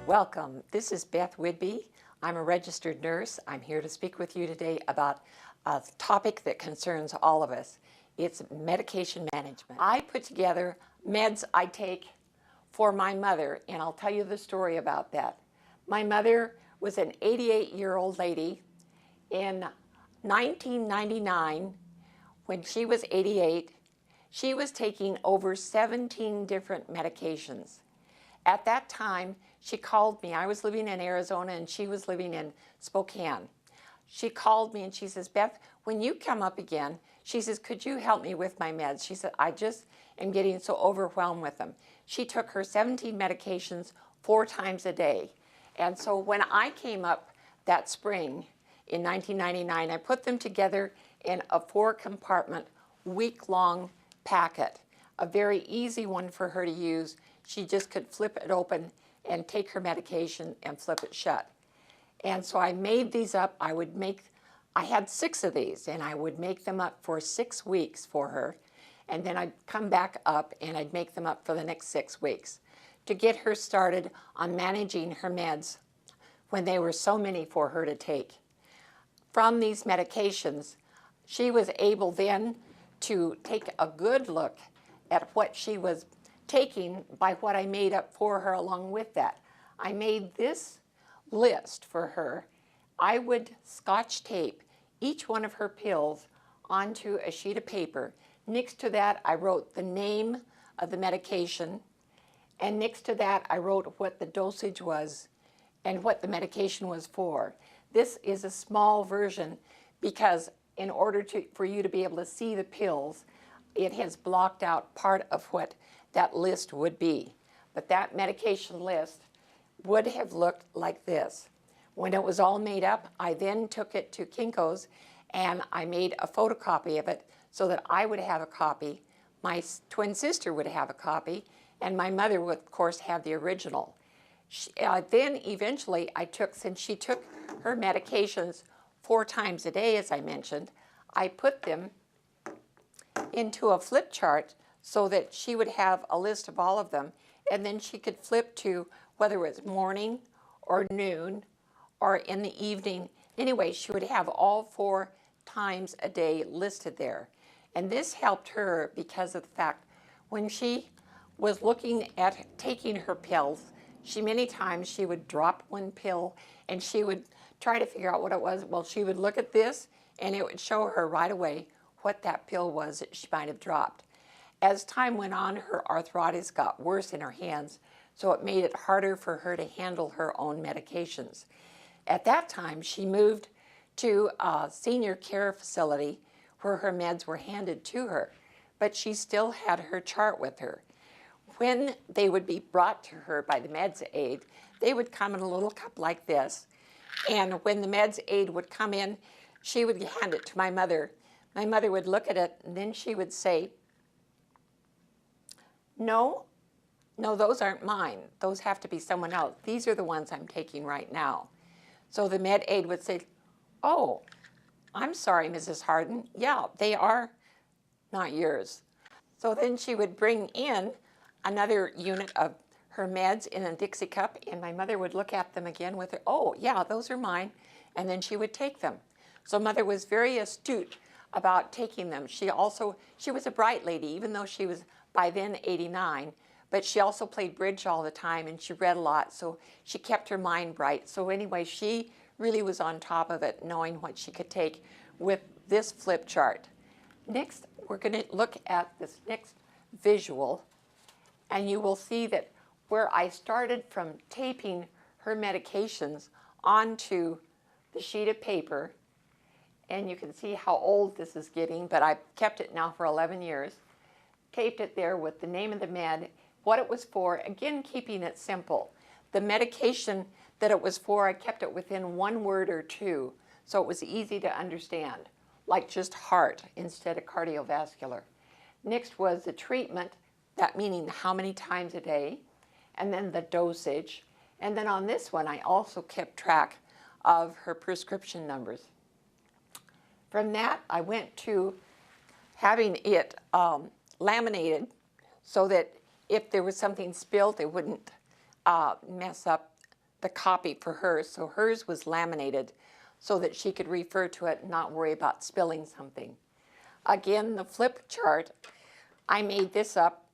Welcome. This is Beth Whidbey. I'm a registered nurse. I'm here to speak with you today about a topic that concerns all of us. It's medication management. I put together meds I take for my mother, and I'll tell you the story about that. My mother was an 88-year-old lady. In 1999, when she was 88, she was taking over 17 different medications. At that time, she called me. I was living in Arizona and she was living in Spokane. She called me and she says, Beth, when you come up again, she says, could you help me with my meds? She said, I just am getting so overwhelmed with them. She took her 17 medications 4 times a day. And so when I came up that spring in 1999, I put them together in a 4-compartment, week-long packet, a very easy one for her to use. She just could flip it open and take her medication and flip it shut. And so I made these up. I had 6 of these, and I would make them up for 6 weeks for her. And then I'd come back up and I'd make them up for the next 6 weeks to get her started on managing her meds when they were so many for her to take. From these medications, she was able then to take a good look at what she was taking by what I made up for her along with that. I made this list for her. I would Scotch tape each one of her pills onto a sheet of paper. Next to that, I wrote the name of the medication, and next to that, I wrote what the dosage was and what the medication was for. This is a small version because in order for you to be able to see the pills, it has blocked out part of what that list would be. But that medication list would have looked like this. When it was all made up, I then took it to Kinko's and I made a photocopy of it so that I would have a copy, my twin sister would have a copy, and my mother would, of course, have the original. Then eventually since she took her medications 4 times a day, as I mentioned, I put them into a flip chart so that she would have a list of all of them, and then she could flip to whether it was morning or noon or in the evening. Anyway, she would have all 4 times a day listed there. And this helped her because of the fact when she was looking at taking her pills, many times she would drop one pill and she would try to figure out what it was. Well, she would look at this and it would show her right away what that pill was that she might have dropped. As time went on, her arthritis got worse in her hands, so it made it harder for her to handle her own medications. At that time, she moved to a senior care facility where her meds were handed to her, but she still had her chart with her. When they would be brought to her by the meds aide, they would come in a little cup like this, and when the meds aide would come in, she would hand it to my mother. My mother would look at it, and then she would say, no, those aren't mine. Those have to be someone else. These are the ones I'm taking right now. So the med aide would say, oh, I'm sorry, Mrs. Harden. Yeah, they are not yours. So then she would bring in another unit of her meds in a Dixie cup, and my mother would look at them again with her, oh, yeah, those are mine, and then she would take them. So Mother was very astute about taking them. She was a bright lady, even though she was by then 89, but she also played bridge all the time and she read a lot, so she kept her mind bright. So anyway, she really was on top of it, knowing what she could take with this flip chart. Next, we're going to look at this next visual, and you will see that where I started from taping her medications onto the sheet of paper, and you can see how old this is getting, but I've kept it now for 11 years, taped it there with the name of the med, what it was for, again keeping it simple. The medication that it was for, I kept it within 1 word or 2, so it was easy to understand, like just heart instead of cardiovascular. Next was the treatment, that meaning how many times a day, and then the dosage. And then on this one, I also kept track of her prescription numbers. From that, I went to having it laminated so that if there was something spilled, it wouldn't mess up the copy for hers. So hers was laminated so that she could refer to it and not worry about spilling something. Again, the flip chart, I made this up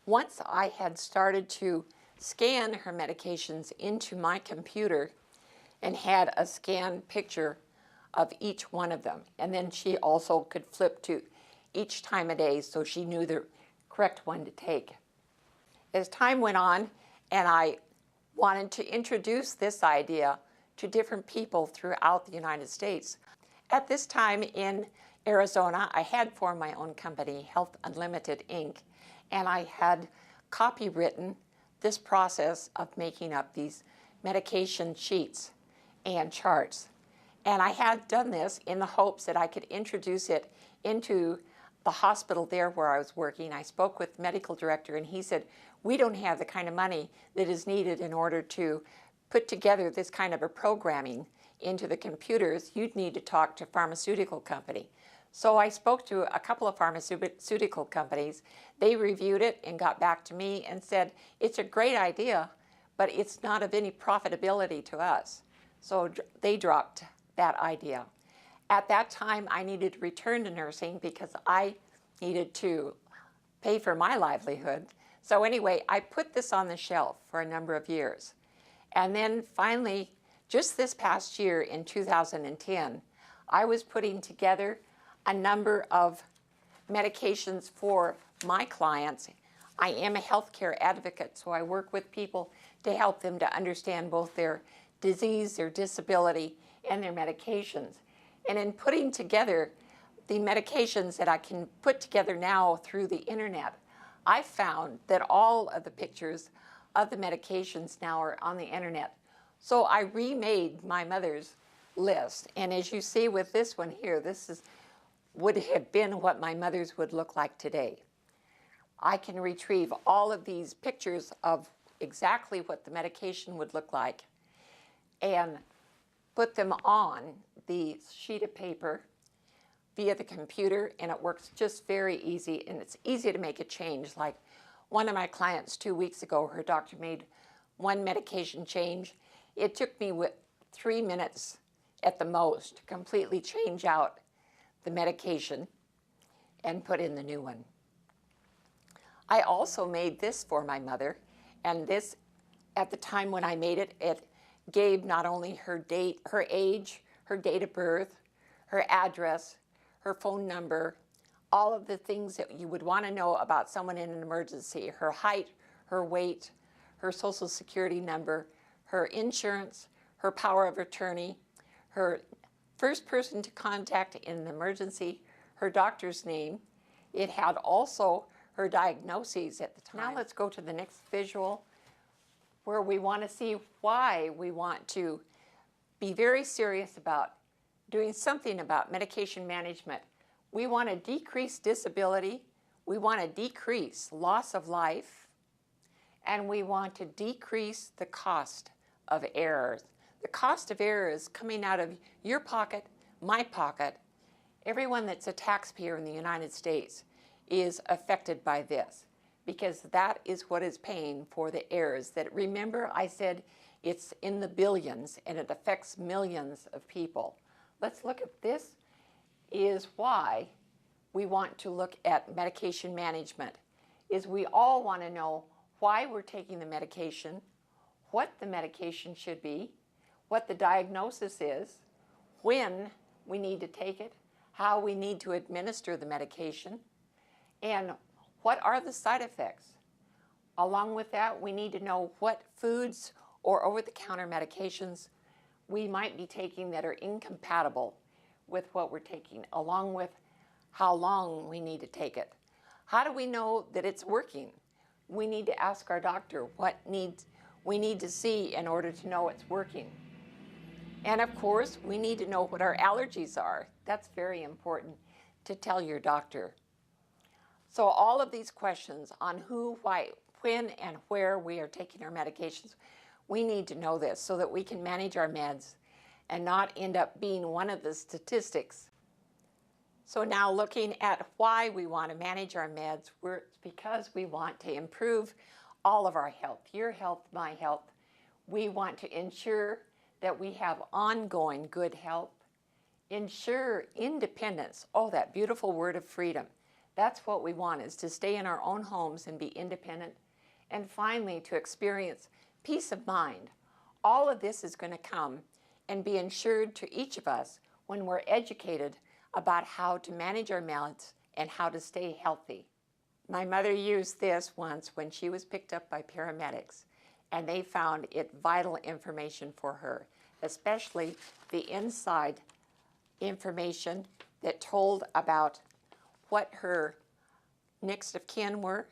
once I had started to scan her medications into my computer and had a scanned picture of each one of them. And then she also could flip to each time of day so she knew the correct one to take. As time went on and I wanted to introduce this idea to different people throughout the United States. At this time in Arizona, I had formed my own company, Health Unlimited Inc., and I had copywritten this process of making up these medication sheets and charts. And I had done this in the hopes that I could introduce it into the hospital there where I was working. I spoke with the medical director and he said, we don't have the kind of money that is needed in order to put together this kind of a programming into the computers. You'd need to talk to a pharmaceutical company. So I spoke to a couple of pharmaceutical companies. They reviewed it and got back to me and said, it's a great idea, but it's not of any profitability to us. So they dropped that idea. At that time, I needed to return to nursing because I needed to pay for my livelihood. So anyway, I put this on the shelf for a number of years. And then finally, just this past year in 2010, I was putting together a number of medications for my clients. I am a healthcare advocate, so I work with people to help them to understand both their disease, their disability, and their medications. And in putting together the medications that I can put together now through the internet, I found that all of the pictures of the medications now are on the internet. So I remade my mother's list. And as you see with this one here, would have been what my mother's would look like today. I can retrieve all of these pictures of exactly what the medication would look like and put them on the sheet of paper via the computer, and it works just very easy, and it's easy to make a change. Like one of my clients 2 weeks ago, her doctor made one medication change. It took me 3 minutes at the most to completely change out the medication and put in the new one. I also made this for my mother, and this, at the time when I made it, it gave not only her date, her age, her date of birth, her address, her phone number, all of the things that you would want to know about someone in an emergency, her height, her weight, her social security number, her insurance, her power of attorney, her first person to contact in an emergency, her doctor's name. It had also her diagnoses at the time. Now let's go to the next visual where we want to see why we want to be very serious about doing something about medication management. We want to decrease disability, we want to decrease loss of life, and we want to decrease the cost of errors. The cost of errors coming out of your pocket, my pocket, everyone that's a taxpayer in the United States is affected by this, because that is what is paying for the errors. That, remember, I said it's in the billions and it affects millions of people. Let's look at this. Is why we want to look at medication management. Is we all want to know why we're taking the medication, what the medication should be, what the diagnosis is, when we need to take it, how we need to administer the medication, and what are the side effects. Along with that, we need to know what foods or over-the-counter medications we might be taking that are incompatible with what we're taking, along with how long we need to take it. How do we know that it's working? We need to ask our doctor what we need to see in order to know it's working. And of course, we need to know what our allergies are. That's very important to tell your doctor. So all of these questions on who, why, when, and where we are taking our medications, we need to know this so that we can manage our meds and not end up being one of the statistics. So now looking at why we want to manage our meds, it's because we want to improve all of our health, your health, my health. We want to ensure that we have ongoing good health, ensure independence. Oh, that beautiful word of freedom. That's what we want, is to stay in our own homes and be independent. And finally, to experience peace of mind. All of this is going to come and be ensured to each of us when we're educated about how to manage our meds and how to stay healthy. My mother used this once when she was picked up by paramedics, and they found it vital information for her, especially the inside information that told about what her next of kin were,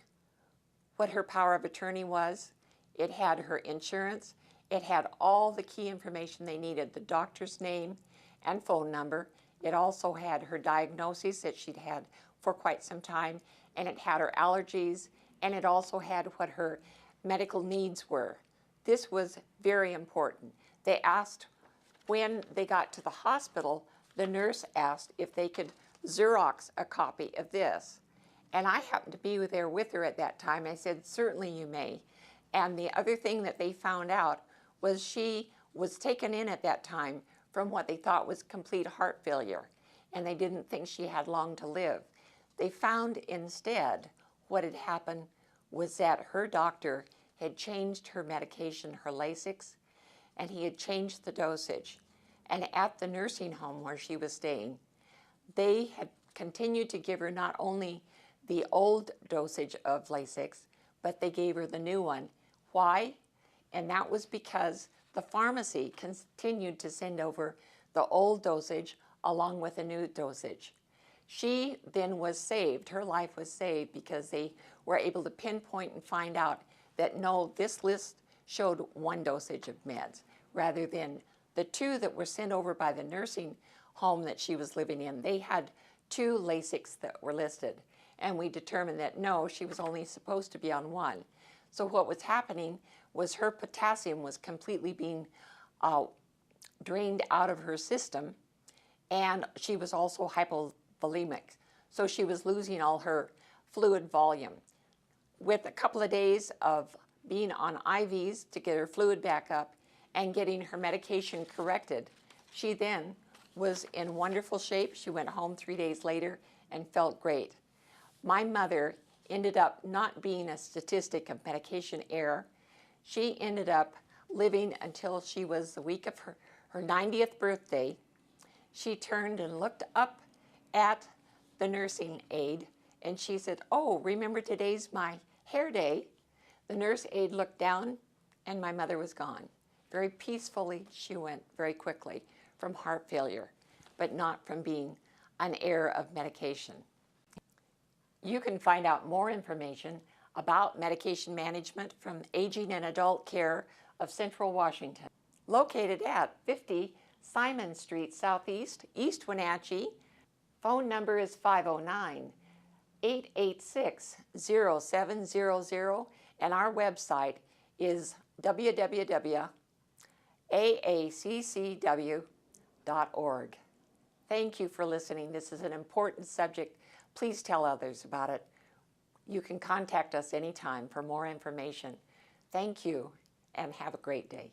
what her power of attorney was. It had her insurance. It had all the key information they needed, the doctor's name and phone number. It also had her diagnoses that she'd had for quite some time, and it had her allergies, and it also had what her medical needs were. This was very important. They asked, when they got to the hospital, the nurse asked if they could Xerox a copy of this. And I happened to be there with her at that time. I said, certainly you may. And the other thing that they found out was she was taken in at that time from what they thought was complete heart failure, and they didn't think she had long to live. They found instead what had happened was that her doctor had changed her medication, her Lasix, and he had changed the dosage. And at the nursing home where she was staying, they had continued to give her not only the old dosage of Lasix, but they gave her the new one. Why? And that was because the pharmacy continued to send over the old dosage along with a new dosage. She then was saved. Her life was saved because they were able to pinpoint and find out that no, this list showed one dosage of meds rather than the two that were sent over by the nursing home that she was living in. They had two Lasix that were listed, and we determined that no, she was only supposed to be on one. So what was happening was her potassium was completely being drained out of her system, and she was also hypovolemic. So she was losing all her fluid volume. With a couple of days of being on IVs to get her fluid back up and getting her medication corrected, she then was in wonderful shape. She went home 3 days later and felt great. My mother ended up not being a statistic of medication error. She ended up living until she was the week of her 90th birthday. She turned and looked up at the nursing aide, and she said, "Oh, remember today's my hair day?" The nurse aide looked down, and my mother was gone. Very peacefully, she went very quickly from heart failure, but not from being an error of medication. You can find out more information about medication management from Aging and Adult Care of Central Washington, located at 50 Simon Street Southeast, East Wenatchee. Phone number is 509-886-0700, and our website is www.aaccw.org. Thank you for listening. This is an important subject. Please tell others about it. You can contact us anytime for more information. Thank you, and have a great day.